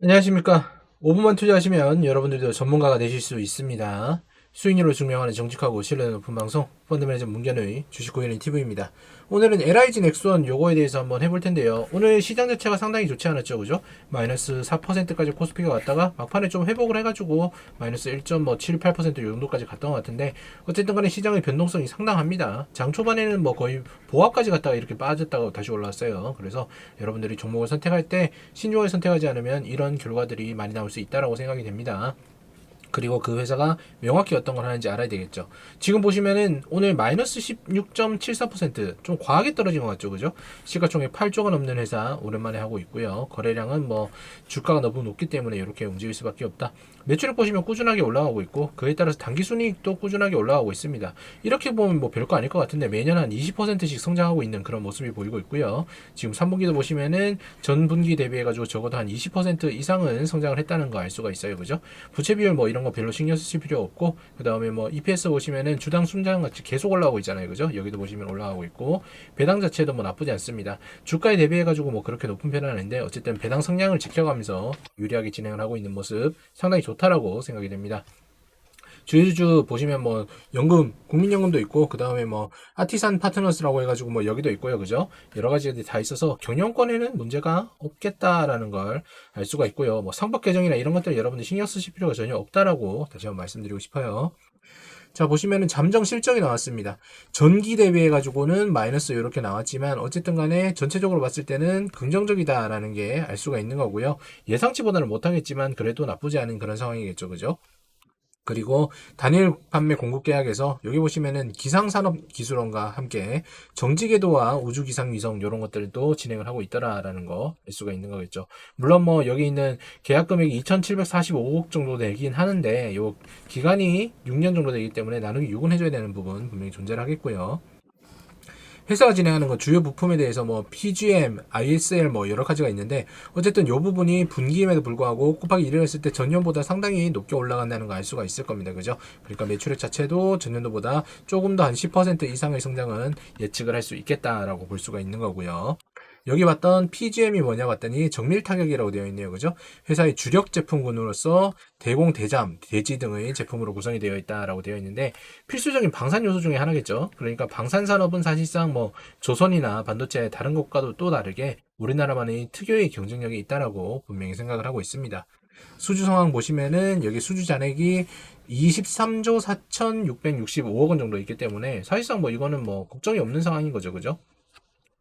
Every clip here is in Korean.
안녕하십니까. 5분만 투자하시면 여러분들도 전문가가 되실 수 있습니다. 수익률을 증명하는 정직하고 신뢰 높은 방송 펀드 매니저 문견의 주식 고객님 TV입니다. 오늘은 LIG 넥스원 요거에 대해서 한번 해볼 텐데요. 오늘 시장 자체가 상당히 좋지 않았죠, 그죠? 마이너스 4%까지 코스피가 왔다가 막판에 좀 회복을 해가지고 마이너스 1.78% 요 정도까지 갔던 것 같은데 어쨌든 간에 시장의 변동성이 상당합니다. 장 초반에는 뭐 거의 보합까지 갔다가 이렇게 빠졌다가 다시 올라왔어요. 그래서 여러분들이 종목을 선택할 때 신중하게 선택하지 않으면 이런 결과들이 많이 나올 수 있다라고 생각이 됩니다. 그리고 그 회사가 명확히 어떤 걸 하는지 알아야 되겠죠. 지금 보시면은 오늘 마이너스 16.74%좀 과하게 떨어진 것 같죠, 그죠? 시가총액 8조가 넘는 회사 오랜만에 하고 있고요. 거래량은 뭐 주가가 너무 높기 때문에 이렇게 움직일 수밖에 없다. 매출액 보시면 꾸준하게 올라가고 있고 그에 따라서 당기순이익도 꾸준하게 올라가고 있습니다. 이렇게 보면 뭐 별거 아닐 것 같은데 매년 한 20%씩 성장하고 있는 그런 모습이 보이고 있고요. 지금 3분기도 보시면은 전분기 대비해가지고 적어도 한 20% 이상은 성장을 했다는 거 알 수가 있어요, 그죠? 부채 비율 뭐 이런 거 별로 신경 쓰실 필요 없고 그 다음에 뭐 EPS 보시면은 주당 순장 같이 계속 올라오고 있잖아요, 그죠? 여기도 보시면 올라가고 있고 배당 자체도 뭐 나쁘지 않습니다. 주가에 대비해가지고 뭐 그렇게 높은 편은 아닌데 어쨌든 배당 성량을 지켜가면서 유리하게 진행을 하고 있는 모습 상당히 좋다라고 생각이 됩니다. 주유주 보시면 뭐 연금, 국민연금도 있고 그 다음에 뭐 아티산 파트너스라고 해가지고 뭐 여기도 있고요, 그죠? 여러 가지들이 다 있어서 경영권에는 문제가 없겠다라는 걸 알 수가 있고요. 뭐 상법 개정이나 이런 것들 여러분들 신경 쓰실 필요가 전혀 없다라고 다시 한번 말씀드리고 싶어요. 자, 보시면은 잠정 실적이 나왔습니다. 전기 대비해 가지고는 마이너스 이렇게 나왔지만 어쨌든 간에 전체적으로 봤을 때는 긍정적이다라는 게 알 수가 있는 거고요. 예상치보다는 못하겠지만 그래도 나쁘지 않은 그런 상황이겠죠, 그죠? 그리고 단일 판매 공급 계약에서 여기 보시면은 기상산업기술원과 함께 정지궤도와 우주기상위성 이런 것들도 진행을 하고 있더라라는 거 알 수가 있는 거겠죠. 물론 뭐 여기 있는 계약 금액이 2,745억 정도 되긴 하는데 요 기간이 6년 정도 되기 때문에 나누기 6은 해줘야 되는 부분 분명히 존재를 하겠고요. 회사가 진행하는 건 주요 부품에 대해서 뭐 PGM, ISL 뭐 여러 가지가 있는데 어쨌든 이 부분이 분기임에도 불구하고 곱하기 1을 했을 때 전년보다 상당히 높게 올라간다는 거 알 수가 있을 겁니다. 그죠? 그러니까 매출액 자체도 전년도보다 조금 더 한 10% 이상의 성장은 예측을 할 수 있겠다라고 볼 수가 있는 거고요. 여기 봤던 PGM이 뭐냐 봤더니 정밀 타격이라고 되어 있네요. 그죠? 회사의 주력 제품군으로서 대공, 대잠, 대지 등의 제품으로 구성이 되어 있다라고 되어 있는데 필수적인 방산 요소 중에 하나겠죠. 그러니까 방산 산업은 사실상 뭐 조선이나 반도체 다른 곳과도 또 다르게 우리나라만의 특유의 경쟁력이 있다라고 분명히 생각을 하고 있습니다. 수주 상황 보시면은 여기 수주 잔액이 23조 4,665억 원 정도 있기 때문에 사실상 뭐 이거는 뭐 걱정이 없는 상황인 거죠. 그죠?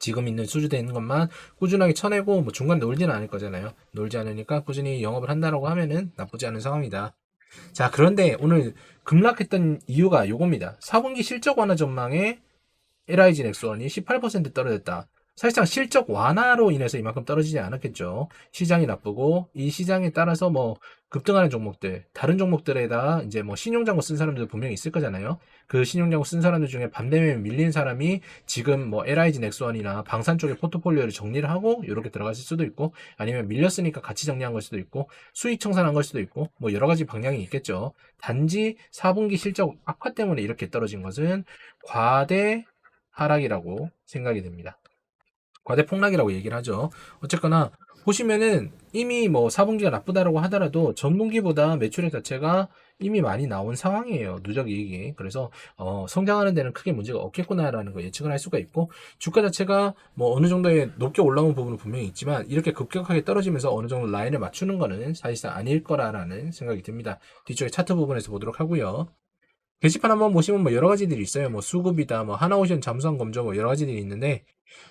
지금 있는 수주되어 있는 것만 꾸준하게 쳐내고 뭐 중간 놀지는 않을 거잖아요. 놀지 않으니까 꾸준히 영업을 한다라고 하면은 나쁘지 않은 상황이다. 자, 그런데 오늘 급락했던 이유가 요겁니다. 4분기 실적 완화 전망에 LIG 넥스원이 18% 떨어졌다. 사실상 실적 완화로 인해서 이만큼 떨어지지 않았겠죠. 시장이 나쁘고 이 시장에 따라서 뭐 급등하는 종목들, 다른 종목들에다 이제 뭐 신용장고 쓴 사람들 분명히 있을 거잖아요. 그 신용장고 쓴 사람들 중에 반대면 밀린 사람이 지금 뭐 LIG 넥스원이나 방산 쪽의 포트폴리오를 정리를 하고 이렇게 들어갔을 수도 있고 아니면 밀렸으니까 같이 정리한 걸 수도 있고 수익 청산한 걸 수도 있고 뭐 여러 가지 방향이 있겠죠. 단지 4분기 실적 악화 때문에 이렇게 떨어진 것은 과대 하락이라고 생각이 됩니다. 과대 폭락이라고 얘기를 하죠. 어쨌거나 보시면은 이미 뭐 4분기가 나쁘다라고 하더라도 전분기보다 매출액 자체가 이미 많이 나온 상황이에요. 누적 이익이. 그래서 성장하는 데는 크게 문제가 없겠구나라는 거 예측을 할 수가 있고 주가 자체가 뭐 어느 정도의 높게 올라온 부분은 분명히 있지만 이렇게 급격하게 떨어지면서 어느 정도 라인을 맞추는 거는 사실상 아닐 거라는 생각이 듭니다. 뒤쪽에 차트 부분에서 보도록 하고요. 게시판 한번 보시면 뭐 여러 가지들이 있어요. 뭐 수급이다, 뭐 하나오션 잠수함 검정 뭐 여러 가지들이 있는데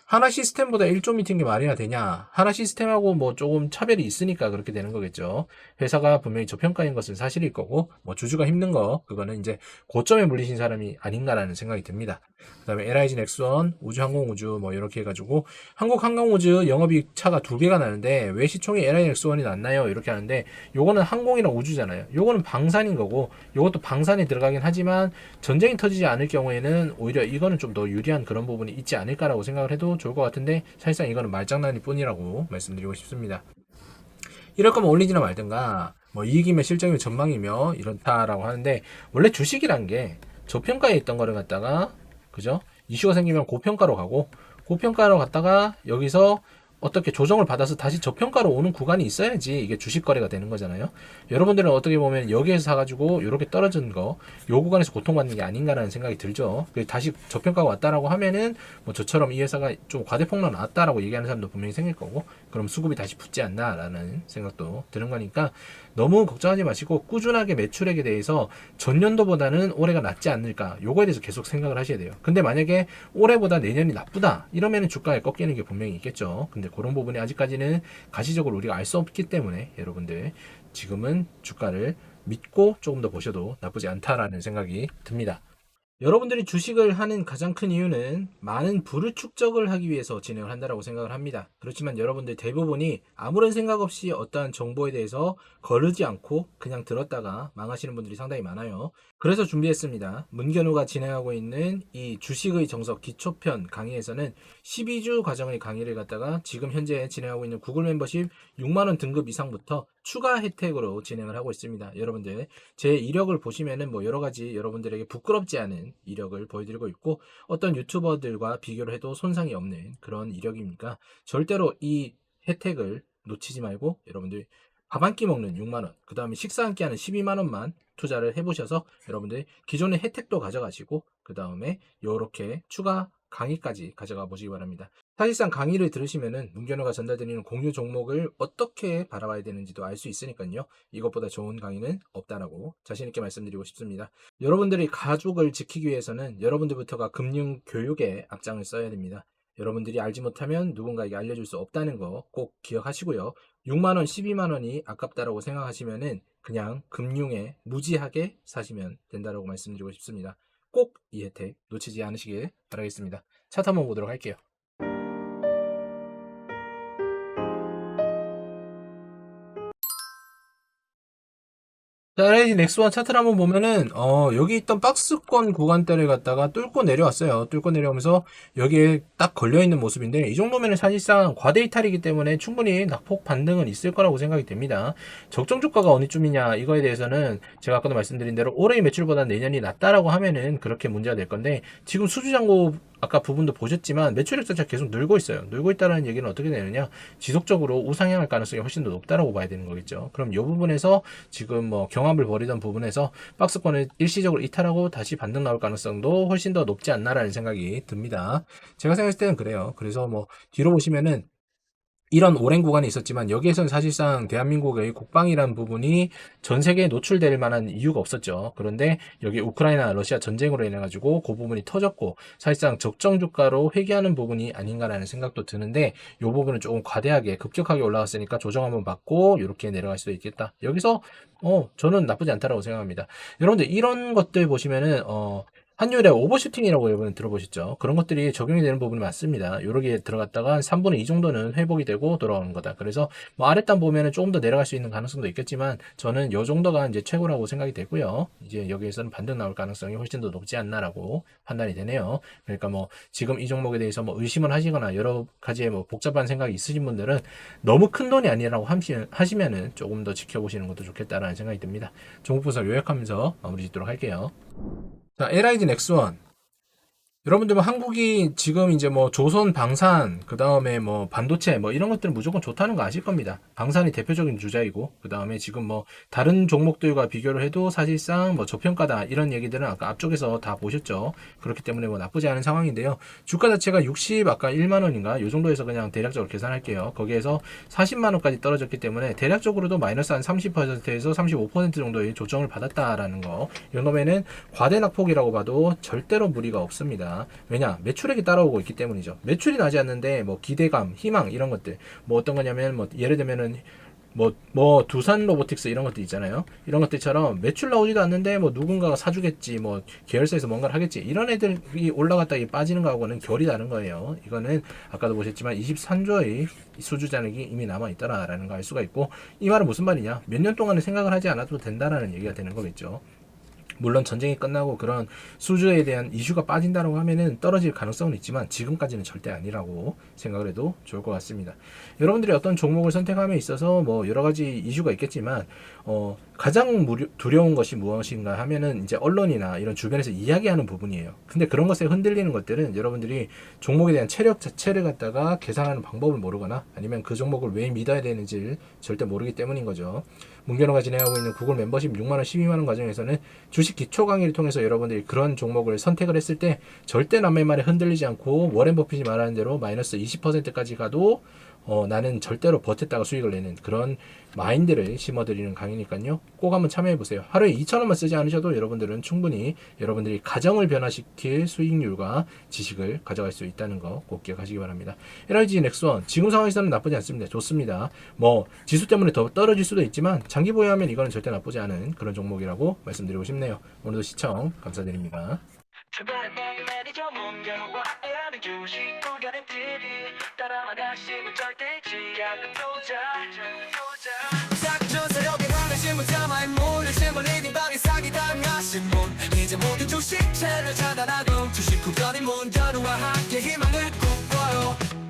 하나 시스템보다 1조 미팅 게 말이나 되냐? 하나 시스템하고 뭐 조금 차별이 있으니까 그렇게 되는 거겠죠. 회사가 분명히 저평가인 것은 사실일 거고 뭐 주주가 힘든 거 그거는 이제 고점에 물리신 사람이 아닌가라는 생각이 듭니다. 그다음에 LIG 넥스원, 우주항공우주 뭐 이렇게 해가지고 한국항공우주 영업이익 차가 2배가 나는데 왜 시총이 LIG 넥스원이 낫나요? 이렇게 하는데 요거는 항공이랑 우주잖아요. 요거는 방산인 거고 요것도 방산에 들어가긴 하지만 전쟁이 터지지 않을 경우에는 오히려 이거는 좀 더 유리한 그런 부분이 있지 않을까라고 생각을 해도 좋을 것 같은데 사실상 이거는 말장난일 뿐이라고 말씀드리고 싶습니다. 이럴 거면 올리지나 말든가 뭐 이익이며 실적이며 전망이며 이렇다라고 하는데 원래 주식이란 게 저평가에 있던 거를 갖다가 그죠? 이슈가 생기면 고평가로 가고 고평가로 갔다가 여기서 어떻게 조정을 받아서 다시 저평가로 오는 구간이 있어야지 이게 주식 거래가 되는 거잖아요. 여러분들은 어떻게 보면 여기에서 사가지고 이렇게 떨어진 거, 요 구간에서 고통받는 게 아닌가라는 생각이 들죠. 다시 저평가가 왔다라고 하면은 뭐 저처럼 이 회사가 좀 과대폭락 나왔다라고 얘기하는 사람도 분명히 생길 거고, 그럼 수급이 다시 붙지 않나라는 생각도 드는 거니까 너무 걱정하지 마시고 꾸준하게 매출액에 대해서 전년도보다는 올해가 낫지 않을까, 요거에 대해서 계속 생각을 하셔야 돼요. 근데 만약에 올해보다 내년이 나쁘다 이러면은 주가에 꺾이는 게 분명히 있겠죠. 근데 그런 부분이 아직까지는 가시적으로 우리가 알 수 없기 때문에 여러분들 지금은 주가를 믿고 조금 더 보셔도 나쁘지 않다라는 생각이 듭니다. 여러분들이 주식을 하는 가장 큰 이유는 많은 부를 축적을 하기 위해서 진행을 한다고 생각을 합니다. 그렇지만 여러분들 대부분이 아무런 생각 없이 어떠한 정보에 대해서 거르지 않고 그냥 들었다가 망하시는 분들이 상당히 많아요. 그래서 준비했습니다. 문견우가 진행하고 있는 이 주식의 정석 기초편 강의에서는 12주 과정의 강의를 갖다가 지금 현재 진행하고 있는 구글 멤버십 6만원 등급 이상부터 추가 혜택으로 진행을 하고 있습니다. 여러분들 제 이력을 보시면은 뭐 여러 가지 여러분들에게 부끄럽지 않은 이력을 보여드리고 있고, 어떤 유튜버들과 비교를 해도 손상이 없는 그런 이력이니까 절대로 이 혜택을 놓치지 말고 여러분들 밥 한 끼 먹는 6만원, 그 다음에 식사 한 끼 하는 12만원만 투자를 해보셔서 여러분들 기존의 혜택도 가져가시고 그 다음에 이렇게 추가 강의까지 가져가 보시기 바랍니다. 사실상 강의를 들으시면은 문견호가 전달드리는 공유 종목을 어떻게 바라봐야 되는지도 알 수 있으니까요. 이것보다 좋은 강의는 없다라고 자신있게 말씀드리고 싶습니다. 여러분들이 가족을 지키기 위해서는 여러분들부터가 금융 교육에 앞장을 써야 됩니다. 여러분들이 알지 못하면 누군가에게 알려줄 수 없다는 거 꼭 기억하시고요. 6만원, 12만원이 아깝다라고 생각하시면은 그냥 금융에 무지하게 사시면 된다라고 말씀드리고 싶습니다. 꼭 이 혜택 놓치지 않으시길 바라겠습니다. 차트 한번 보도록 할게요. 자, LG 넥스원 차트를 한번 보면은 여기 있던 박스권 구간대를 갖다가 뚫고 내려왔어요. 뚫고 내려오면서 여기에 딱 걸려있는 모습인데, 이 정도면은 사실상 과대 이탈이기 때문에 충분히 낙폭 반등은 있을 거라고 생각이 됩니다. 적정 주가가 어느 쯤이냐 이거에 대해서는 제가 아까도 말씀드린 대로 올해의 매출보다 내년이 낫다라고 하면은 그렇게 문제가 될 건데, 지금 수주잔고 아까 부분도 보셨지만 매출액 자체가 계속 늘고 있어요. 늘고 있다는 얘기는 어떻게 되느냐, 지속적으로 우상향할 가능성이 훨씬 더 높다라고 봐야 되는 거겠죠. 그럼 이 부분에서 지금 뭐 경합을 벌이던 부분에서 박스권을 일시적으로 이탈하고 다시 반등 나올 가능성도 훨씬 더 높지 않나라는 생각이 듭니다. 제가 생각했을 때는 그래요. 그래서 뭐 뒤로 보시면은 이런 오랜 구간이 있었지만 여기에서는 사실상 대한민국의 국방이라는 부분이 전 세계에 노출될 만한 이유가 없었죠. 그런데 여기 우크라이나 러시아 전쟁으로 인해 가지고 그 부분이 터졌고 사실상 적정 주가로 회귀하는 부분이 아닌가라는 생각도 드는데, 이 부분은 조금 과대하게 급격하게 올라갔으니까 조정 한번 받고 이렇게 내려갈 수도 있겠다. 여기서 저는 나쁘지 않다라고 생각합니다. 여러분들 이런 것들 보시면은 환율의 오버슈팅이라고 여러분 들어보셨죠? 그런 것들이 적용이 되는 부분이 많습니다. 요렇게 들어갔다가 3분의 2 정도는 회복이 되고 돌아오는 거다. 그래서 뭐 아랫단 보면은 조금 더 내려갈 수 있는 가능성도 있겠지만 저는 요 정도가 이제 최고라고 생각이 되고요. 이제 여기에서는 반등 나올 가능성이 훨씬 더 높지 않나라고 판단이 되네요. 그러니까 뭐 지금 이 종목에 대해서 뭐 의심을 하시거나 여러 가지의 뭐 복잡한 생각이 있으신 분들은 너무 큰 돈이 아니라고 하시면은 조금 더 지켜보시는 것도 좋겠다라는 생각이 듭니다. 종목 분석 요약하면서 마무리 짓도록 할게요. 자, LIG 넥스원. 여러분들 뭐 한국이 지금 이제 뭐 조선 방산, 그 다음에 뭐 반도체 뭐 이런 것들은 무조건 좋다는 거 아실 겁니다. 방산이 대표적인 주자이고, 그 다음에 지금 뭐 다른 종목들과 비교를 해도 사실상 뭐 저평가다 이런 얘기들은 아까 앞쪽에서 다 보셨죠. 그렇기 때문에 뭐 나쁘지 않은 상황인데요. 주가 자체가 60 아까 1만 원인가 요 정도에서 그냥 대략적으로 계산할게요. 거기에서 40만 원까지 떨어졌기 때문에 대략적으로도 마이너스 한 30%에서 35% 정도의 조정을 받았다라는 거. 이 정도면은 과대 낙폭이라고 봐도 절대로 무리가 없습니다. 왜냐, 매출액이 따라오고 있기 때문이죠. 매출이 나지 않는데 뭐 기대감, 희망 이런 것들 뭐 어떤 거냐면 뭐 예를 들면은 뭐 두산 로보틱스 이런 것들 있잖아요. 이런 것들처럼 매출 나오지도 않는데 뭐 누군가가 사주겠지, 뭐 계열사에서 뭔가를 하겠지, 이런 애들이 올라갔다가 빠지는 거하고는 결이 다른 거예요. 이거는 아까도 보셨지만 23조의 수주 잔액이 이미 남아 있다라는 거 알 수가 있고, 이 말은 무슨 말이냐, 몇 년 동안은 생각을 하지 않아도 된다라는 얘기가 되는 거겠죠. 물론 전쟁이 끝나고 그런 수주에 대한 이슈가 빠진다고 하면은 떨어질 가능성은 있지만 지금까지는 절대 아니라고 생각을 해도 좋을 것 같습니다. 여러분들이 어떤 종목을 선택함에 있어서 뭐 여러 가지 이슈가 있겠지만 가장 두려운 것이 무엇인가 하면은 이제 언론이나 이런 주변에서 이야기하는 부분이에요. 근데 그런 것에 흔들리는 것들은 여러분들이 종목에 대한 체력 자체를 갖다가 계산하는 방법을 모르거나 아니면 그 종목을 왜 믿어야 되는지를 절대 모르기 때문인 거죠. 문견호가 진행하고 있는 구글 멤버십 6만원, 12만원 과정에서는 주식 기초 강의를 통해서 여러분들이 그런 종목을 선택을 했을 때 절대 남의 말에 흔들리지 않고 워렌 버핏이 말하는 대로 마이너스 20%까지 가도 나는 절대로 버텼다가 수익을 내는 그런 마인드를 심어드리는 강의니까요. 꼭 한번 참여해보세요. 하루에 2,000원만 쓰지 않으셔도 여러분들은 충분히 여러분들이 가정을 변화시킬 수익률과 지식을 가져갈 수 있다는 거 꼭 기억하시기 바랍니다. LIG 넥스원 지금 상황에서는 나쁘지 않습니다. 좋습니다. 뭐 지수 때문에 더 떨어질 수도 있지만 장기 보유하면 이거는 절대 나쁘지 않은 그런 종목이라고 말씀드리고 싶네요. 오늘도 시청 감사드립니다. 이제 모든 주식채를 차단하고 주식 구별인 문제와 함께 희망을 꿈꿔요.